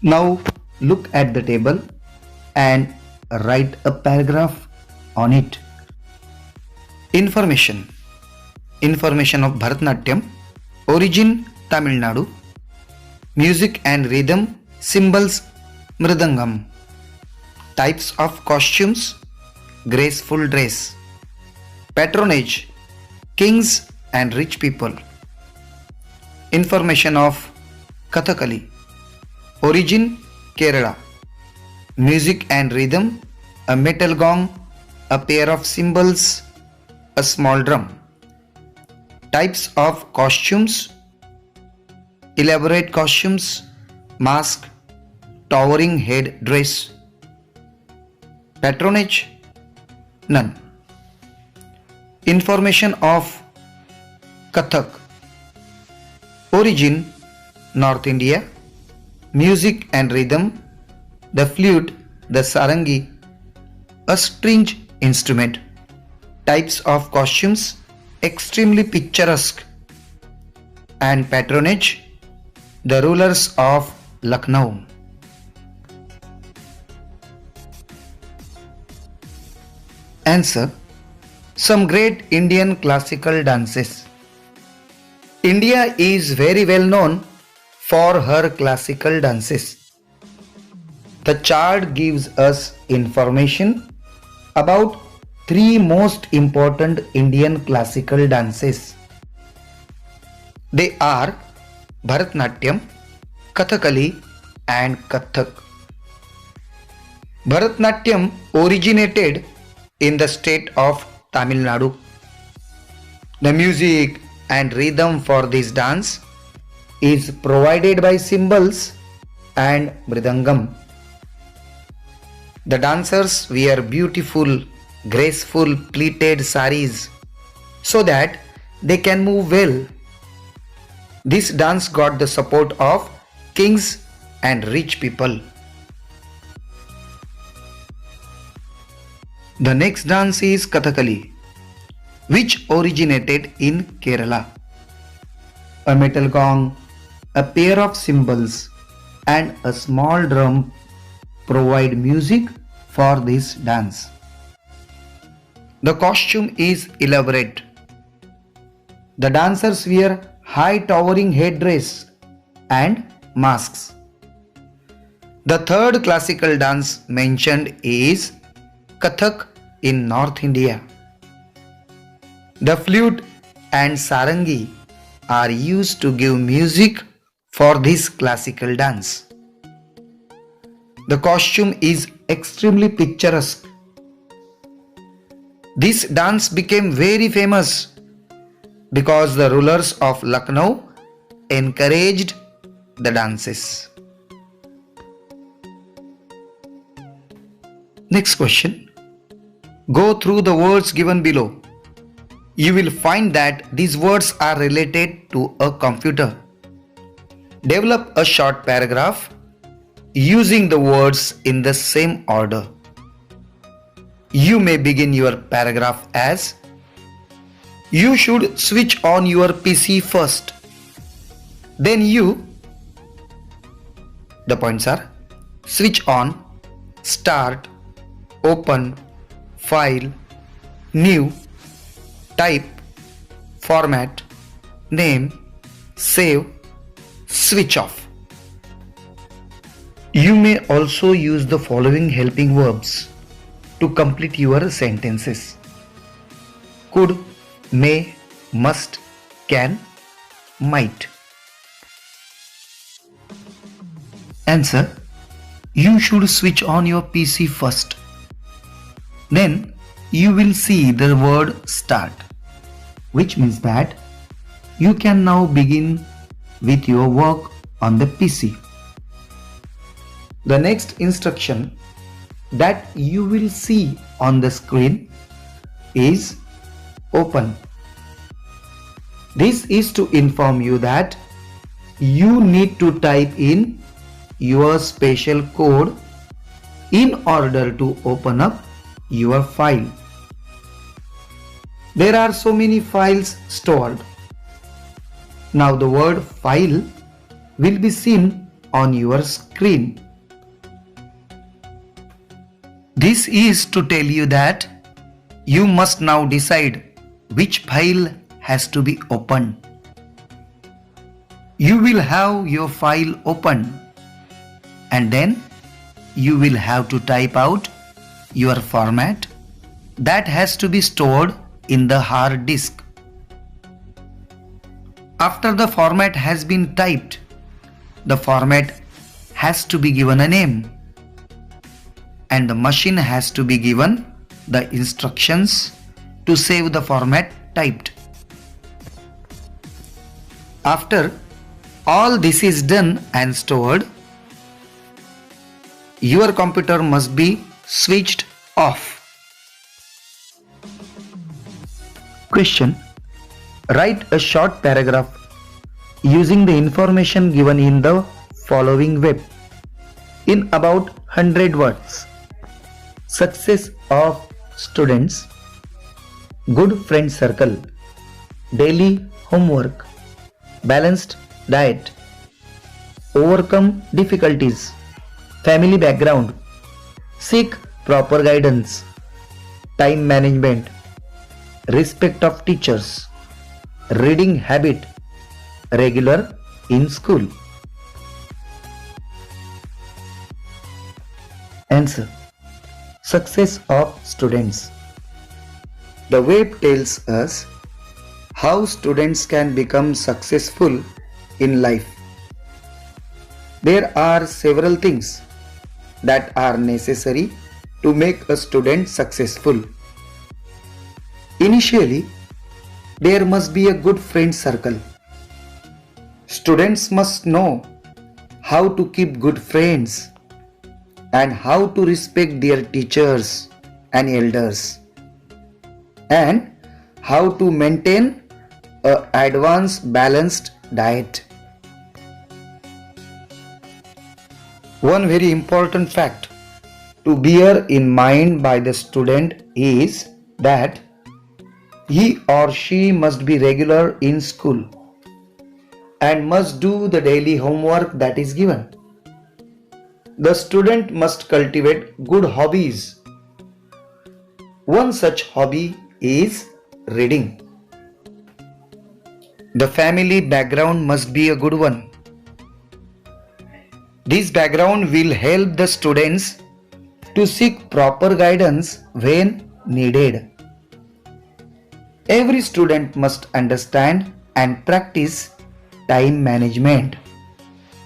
Now look at the table and write a paragraph on it. Information. Information of Bharatanatyam. Origin Tamil Nadu. Music and rhythm cymbals mridangam. Types of costumes graceful dress. Patronage kings and rich people. Information of Kathakali. Origin Kerala. Music and rhythm a metal gong, a pair of cymbals, a small drum. Types of costumes elaborate costumes, mask, towering head dress. Patronage none. Information of Kathak. Origin North India. Music and rhythm the flute, the sarangi, a stringed instrument. Types of costumes extremely picturesque. And patronage the rulers of Lucknow. Answer. Some great Indian classical dances. India is very well known for her classical dances. The chart gives us information about three most important Indian classical dances. They are Bharatanatyam, Kathakali and Kathak. Bharatanatyam originated in the state of Tamil Nadu. The music and rhythm for this dance is provided by cymbals and mridangam. The dancers wear beautiful, graceful pleated saris so that they can move well. This dance got the support of kings and rich people. The next dance is Kathakali, which originated in Kerala. A metal gong, a pair of cymbals, and a small drum provide music for this dance. The costume is elaborate. The dancers wear high towering headdress and masks. The third classical dance mentioned is Kathak in North India. The flute and sarangi are used to give music for this classical dance. The costume is extremely picturesque. This dance became very famous because the rulers of Lucknow encouraged the dances. Next question. Go through the words given below. You will find that these words are related to a computer. Develop a short paragraph using the words in the same order. You may begin your paragraph as: you should switch on your PC first. Then the points are switch on, start, open, file, new, type, format, name, save, switch off. You may also use the following helping verbs to complete your sentences: could, may, must, can, might. Answer. You should switch on your PC first. Then you will see the word start, which means that you can now begin with your work on the PC. The next instruction that you will see on the screen is open. This is to inform you that you need to type in your special code in order to open up your file. There are so many files stored. Now the word file will be seen on your screen. This is to tell you that you must now decide which file has to be opened. You will have your file open and then you will have to type out your format that has to be stored in the hard disk. After the format has been typed, the format has to be given a name and the machine has to be given the instructions to save the format typed. After all this is done and stored, your computer must be switched off. Question: write a short paragraph using the information given in the following web in about 100 words. Success of students, good friend circle, daily homework, balanced diet, overcome difficulties, family background, seek proper guidance, time management, respect of teachers, reading habit, regular in school. Answer: success of students. The web tells us how students can become successful in life. There are several things that are necessary to make a student successful. Initially, there must be a good friend circle. Students must know how to keep good friends and how to respect their teachers and elders, and how to maintain an advanced balanced diet. One very important fact to bear in mind by the student is that he or she must be regular in school and must do the daily homework that is given. The student must cultivate good hobbies. One such hobby is reading. The family background must be a good one. This background will help the students to seek proper guidance when needed. Every student must understand and practice time management,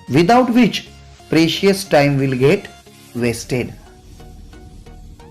without which precious time will get wasted.